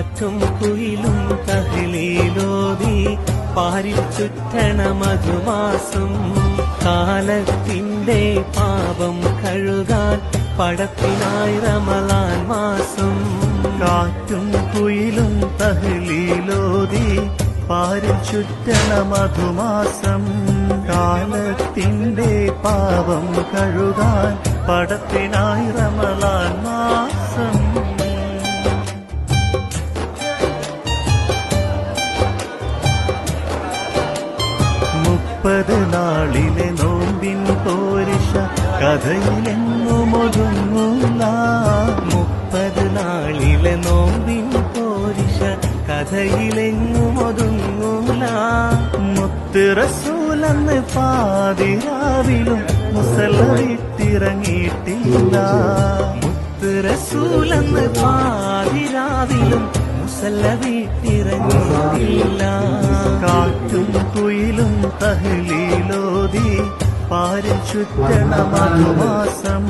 കാറ്റും കുയിലും തഹ്ലീലോതി പാരിൽ ചുറ്റണ മധുമാസം കാലത്തിന്റെ പാപം കഴുകാൻ പടത്തിനായി റമളാൻ മാസം കാറ്റും കുയിലും തഹ്ലീലോതി പാരിൽ ചുറ്റണ മധുമാസം കാലത്തിന്റെ പാപം കഴുകാൻ പടത്തിനായി റമളാൻ മാസം 30 നാളിലെ നോമ്പിൻ പോരിഷ കഥയിലെങ്ങുമൊതുങ്ങൂല 30 നാളിലെ നോമ്പിൻ പോരിഷ കഥയിലെങ്ങുമൊതുങ്ങൂല മുത്ത് റസൂലെന്ന് പാതിരാവിലും മുസല്ല വിട്ടിറങ്ങിയിട്ടില്ല മുത്ത് റസൂലെന്ന് പാതിരാവിലും മുസല്ല വിട്ടിറങ്ങിയിട്ടില്ല കാറ്റും കുയിലും തഹ്ലീലോതി പാരിൽ ചുറ്റണ മധുമാസം